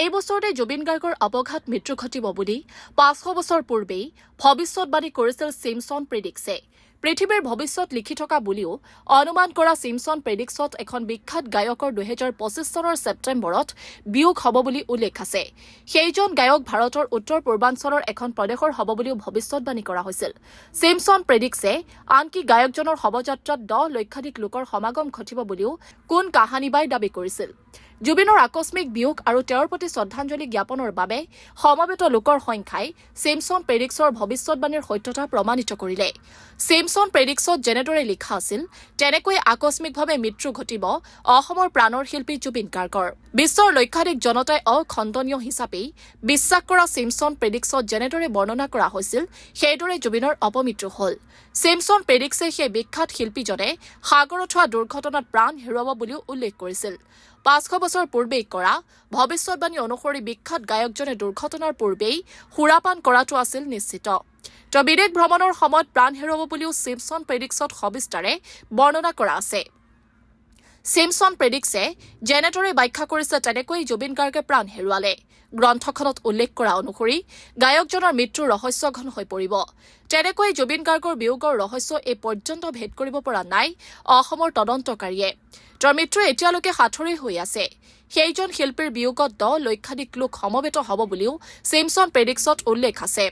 এই বছৰতে জুবিন গাৰ্গৰ অৱঘাত মৃত্যু ঘটিব বুলি ৫০০ বছৰ পূৰ্বেই ভৱিষ্যতবাণী কৰিছিল ছিমছন প্ৰেডিক্সে। পৃথিৱীৰ ভৱিষ্যত লিখি থকা বুলিও অনুমান কৰা ছিমছন প্ৰেডিক্সত এখন বিখ্যাত গায়কৰ ২০২৫ চনৰ ছেপ্টেম্বৰত বিয়োগ হ'ব বুলি উল্লেখ আছে। সেইজন গায়ক ভাৰতৰ উত্তৰ পূৰ্বাঞ্চলৰ এখন প্ৰদেশৰ হ'ব বুলিও ভৱিষ্যতবাণী কৰা হৈছিল। ছিমছন প্ৰেডিক্সে আনকি গায়কজনৰ শৱযাত্ৰাত ১০ লক্ষাধিক লোকৰ সমাগম ঘটিব বুলিও কোন কাহানিবাই দাবী কৰিছিল। জুবিনৰ আকস্মিক বিয়োগ আৰু তেওঁৰ প্ৰতি শ্ৰদ্ধাঞ্জলি জ্ঞাপনৰ বাবে সমবেত লোকৰ সংখ্যাই ছিমছন প্ৰেডিক্সৰ ভৱিষ্যতবাণীৰ সত্যতা প্ৰমাণিত কৰিলে। ছিমছন প্ৰেডিক্সত যেনেদৰে লিখা আছিল তেনেকৈ আকস্মিকভাৱে মৃত্যু ঘটিব অসমৰ প্ৰাণৰ শিল্পী জুবিন গাৰ্গৰ। বিশ্বৰ লক্ষাধিক জনতাই অখণ্ডনীয় হিচাপেই বিশ্বাস কৰা ছিমছন প্ৰেডিক্সত যেনেদৰে বৰ্ণনা কৰা হৈছিল সেইদৰে জুবিনৰ অপমৃত্যু হ'ল। ছিমছন প্ৰেডিক্সে সেই বিখ্যাত শিল্পীজনে সাগৰত হোৱা দুৰ্ঘটনাত প্ৰাণ হেৰুৱাব বুলিও উল্লেখ কৰিছিল। ৫০০ বছৰ পূৰ্বেই কৰা ভৱিষ্যতবাণী অনুসৰি বিখ্যাত গায়কজনে দুৰ্ঘটনাৰ পূৰ্বেই সুৰাপান কৰাটো আছিল নিশ্চিত। তেওঁ বিদেশ ভ্ৰমণৰ সময়ত প্ৰাণ হেৰুৱাব বুলিও ছিমছন প্ৰেডিক্সত সবিস্তাৰে বৰ্ণনা কৰা আছে। ছিমছন প্ৰেডিক্সে যেনেদৰে ব্যাখ্যা কৰিছে তেনেকৈ জুবিন গাৰ্গে প্ৰাণ হেৰুৱালে। গ্ৰন্থখনত উল্লেখ কৰা অনুসৰি গায়কজনৰ মৃত্যু ৰহস্যঘন হৈ পৰিব। তেনেকৈ জুবিন গাৰ্গৰ বিয়োগৰ ৰহস্য এই পৰ্যন্ত ভেদ কৰিব পৰা নাই অসমৰ তদন্তকাৰীয়ে। তেওঁৰ মৃত্যু এতিয়ালৈকে সাঁথৰি হৈ আছে। সেইজন শিল্পীৰ বিয়োগত ১০ লক্ষাধিক লোক সমবেত হ'ব বুলিও ছিমছন প্ৰেডিক্সত উল্লেখ আছে।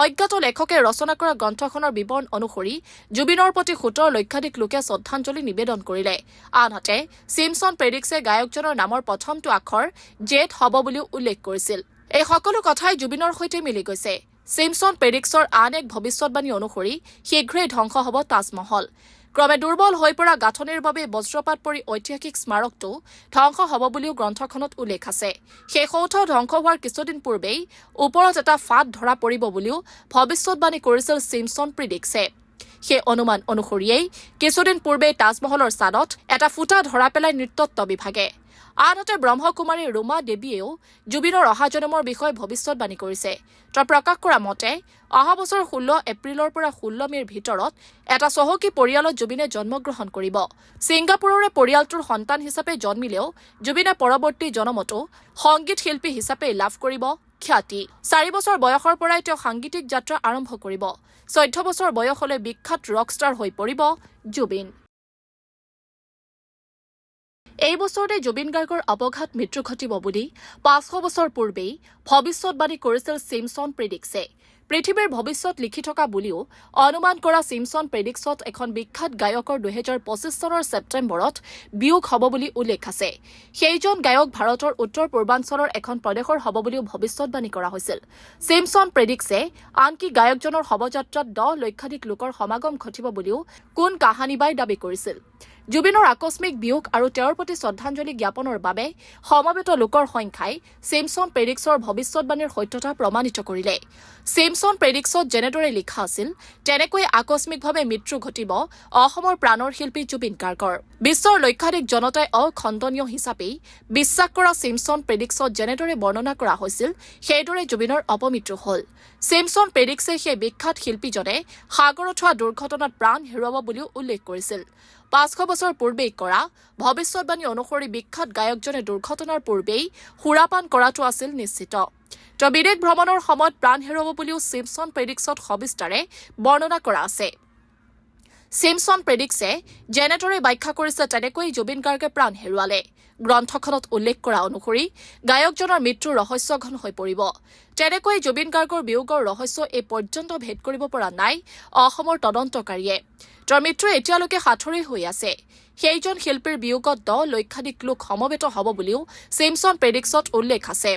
অজ্ঞাত লেখকে ৰচনা কৰা গ্ৰন্থখনৰ বিৱৰণ অনুসৰি জুবিনৰ প্ৰতি ১৭ লক্ষাধিক লোকে শ্ৰদ্ধাঞ্জলি নিবেদন কৰিলে। আনহাতে ছিমছন প্ৰেডিক্সে গায়কজনৰ নামৰ প্ৰথমটো আখৰ জেড হ'ব বুলিও উল্লেখ কৰিছিল। এই সকলো কথাই জুবিনৰ সৈতে মিলি গৈছে। ছিমছন প্ৰেডিক্সৰ আন এক ভৱিষ্যতবাণী অনুসৰি শীঘ্ৰেই ধ্বংস হ'ব তাজমহল। ক্ৰমে দুৰ্বল হৈ পৰা গাঁথনিৰ বাবে বজ্ৰপাত পৰি ঐতিহাসিক স্মাৰকটো ধ্বংস হ'ব বুলিও গ্ৰন্থখনত উল্লেখ আছে। সেই সৌধ ধ্বংস হোৱাৰ কিছুদিন পূৰ্বেই ওপৰত এটা ফাঁট ধৰা পৰিব বুলিও ভৱিষ্যতবাণী কৰিছিল ছিমছন প্ৰেডিক্সে। সেই অনুমান অনুসৰিয়েই কিছুদিন পূৰ্বেই তাজমহলৰ ছাদত এটা ফুটা ধৰা পেলাই নৃতত্ব বিভাগে। আনহাতে ব্ৰহ্মকুমাৰী ৰুমা দেৱীয়েও জুবিনৰ অহা জনমৰ বিষয়ে ভৱিষ্যতবাণী কৰিছে। তেওঁ প্ৰকাশ কৰা মতে অহা বছৰ ১৬ এপ্ৰিলৰ পৰা ১৬ মেৰ ভিতৰত এটা চহকী পৰিয়ালত জুবিনে জন্মগ্ৰহণ কৰিব। ছিংগাপুৰৰে পৰিয়ালটোৰ সন্তান হিচাপে জন্মিলেও জুবিনে পৰৱৰ্তী জনমতো সংগীত শিল্পী হিচাপে লাভ কৰিব খ্যাতি। ৪ বছৰ বয়সৰ পৰাই তেওঁ সাংগীতিক যাত্ৰা আৰম্ভ কৰিব। ১৪ বছৰ বয়সলৈ বিখ্যাত ৰকষ্টাৰ হৈ পৰিব জুবিন। এই বছৰতে জুবিন গাৰ্গৰ অৱঘাত মৃত্যু ঘটিব বুলি ৫০০ বছৰ পূৰ্বেই ভৱিষ্যতবাণী কৰিছিল ছিমছন প্ৰেডিক্সে। পৃথিৱীৰ ভৱিষ্যত লিখি থকা বুলিও অনুমান কৰা ছিমছন প্ৰেডিক্সত এখন বিখ্যাত গায়কৰ ২০২৫ চনৰ ছেপ্টেম্বৰত বিয়োগ হ'ব বুলি উল্লেখ আছে। সেইজন গায়ক ভাৰতৰ উত্তৰ পূৰ্বাঞ্চলৰ এখন প্ৰদেশৰ হ'ব বুলিও ভৱিষ্যতবাণী কৰা হৈছিল। ছিমছন প্ৰেডিক্সে আনকি গায়কজনৰ শৱযাত্ৰাত ১০ লক্ষাধিক লোকৰ সমাগম ঘটিব বুলিও কোন কাহানিবাই দাবী কৰিছিল। জুবিনৰ আকস্মিক বিয়োগ আৰু তেওঁৰ প্ৰতি শ্ৰদ্ধাঞ্জলি জ্ঞাপনৰ বাবে সমবেত লোকৰ সংখ্যাই ছিমছন প্ৰেডিক্সৰ ভৱিষ্যতবাণীৰ সত্যতা প্ৰমাণিত কৰিলে। ছিমছন প্ৰেডিক্সত যেনেদৰে লিখা আছিল তেনেকৈ আকস্মিকভাৱে মৃত্যু ঘটিব অসমৰ প্ৰাণৰ শিল্পী জুবিন গাৰ্গৰ। বিশ্বৰ লক্ষাধিক জনতাই অখণ্ডনীয় হিচাপেই বিশ্বাস কৰা ছিমছন প্ৰেডিক্সত যেনেদৰে বৰ্ণনা কৰা হৈছিল সেইদৰে জুবিনৰ অপমৃত্যু হ'ল। ছিমছন প্ৰেডিক্সে সেই বিখ্যাত শিল্পীজনে সাগৰত হোৱা দুৰ্ঘটনাত প্ৰাণ হেৰুৱাব বুলিও উল্লেখ কৰিছিল। ৫০০ বছৰ পূৰ্বেই কৰা ভৱিষ্যতবাণী অনুসৰি বিখ্যাত গায়কজনে দুৰ্ঘটনাৰ পূৰ্বেই সুৰাপান কৰাটো আছিল নিশ্চিত। তেওঁ বিদেশ ভ্ৰমণৰ সময়ত প্ৰাণ হেৰুৱাব বুলিও ছিমছন প্ৰেডিক্সত সবিস্তাৰে বৰ্ণনা কৰা আছে। ছিমছন প্ৰেডিক্সে যেনেদৰে ব্যাখ্যা কৰিছে তেনেকৈ জুবিন গাৰ্গে প্ৰাণ হেৰুৱালে। গ্ৰন্থখনত উল্লেখ কৰা অনুসৰি গায়কজনৰ মৃত্যু ৰহস্যঘন হৈ পৰিব। তেনেকৈ জুবিন গাৰ্গৰ বিয়োগৰ ৰহস্য এই পৰ্যন্ত ভেদ কৰিব পৰা নাই অসমৰ তদন্তকাৰীয়ে। তেওঁৰ মৃত্যু এতিয়ালৈকে সাঁথৰি হৈ আছে। সেইজন শিল্পীৰ বিয়োগত ১০ লক্ষাধিক লোক সমবেত হ'ব বুলিও ছিমছন প্ৰেডিক্সত উল্লেখ আছে।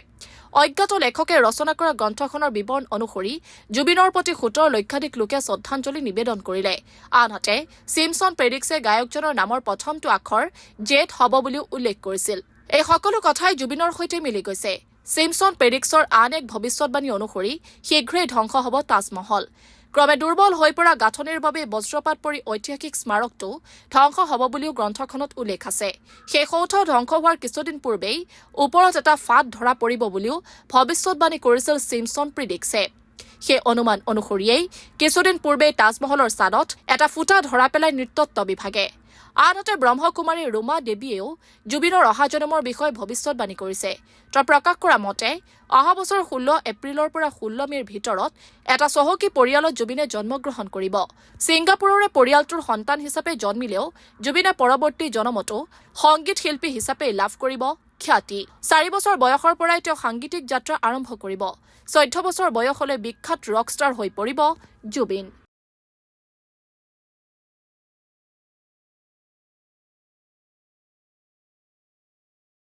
অজ্ঞাত লেখকে ৰচনা কৰা গ্ৰন্থখনৰ বিৱৰণ অনুসৰি জুবিনৰ প্ৰতি ১৭ লক্ষাধিক লোকে শ্ৰদ্ধাঞ্জলি নিবেদন কৰিলে। আনহাতে ছিমছন প্ৰেডিক্সে গায়কজনৰ নামৰ প্ৰথমটো আখৰ জেড হ'ব বুলিও উল্লেখ কৰিছিল। এই সকলো কথাই জুবিনৰ সৈতে মিলি গৈছে। ছিমছন প্ৰেডিক্সৰ আন এক ভৱিষ্যতবাণী অনুসৰি শীঘ্ৰেই ধ্বংস হ'ব তাজমহল। ক্ৰমে দুৰ্বল হৈ পৰা গাঁথনিৰ বাবে বজ্ৰপাত পৰি ঐতিহাসিক স্মাৰকটো ধ্বংস হ'ব বুলিও গ্ৰন্থখনত উল্লেখ আছে। সেই সৌধ ধ্বংস হোৱাৰ কিছুদিন পূৰ্বেই ওপৰত এটা ফাঁট ধৰা পৰিব বুলিও ভৱিষ্যতবাণী কৰিছিল ছিমছন প্ৰেডিক্সে। সেই অনুমান অনুসৰিয়েই কিছুদিন পূৰ্বেই তাজমহলৰ ছাদত এটা ফুটা ধৰা পেলাই নৃতত্ব বিভাগে। আনহাতে ব্ৰহ্মকুমাৰী ৰুমা দেৱীয়েও জুবিনৰ অহা জনমৰ বিষয়ে ভৱিষ্যতবাণী কৰিছে। তেওঁ প্ৰকাশ কৰা মতে অহা বছৰ 16 এপ্ৰিলৰ পৰা 16 মেৰ ভিতৰত এটা চহকী পৰিয়ালত জুবিনে জন্মগ্ৰহণ কৰিব। ছিংগাপুৰৰে পৰিয়ালটোৰ সন্তান হিচাপে জন্মিলেও জুবিনে পৰৱৰ্তী জনমতো সংগীত শিল্পী হিচাপে লাভ কৰিব খ্যাতি। 4 বছৰ বয়সৰ পৰাই তেওঁ সাংগীতিক যাত্ৰা আৰম্ভ কৰিব। 14 বছৰ বয়স হলে বিখ্যাত ৰকষ্টাৰ হৈ পৰিব জুবিন।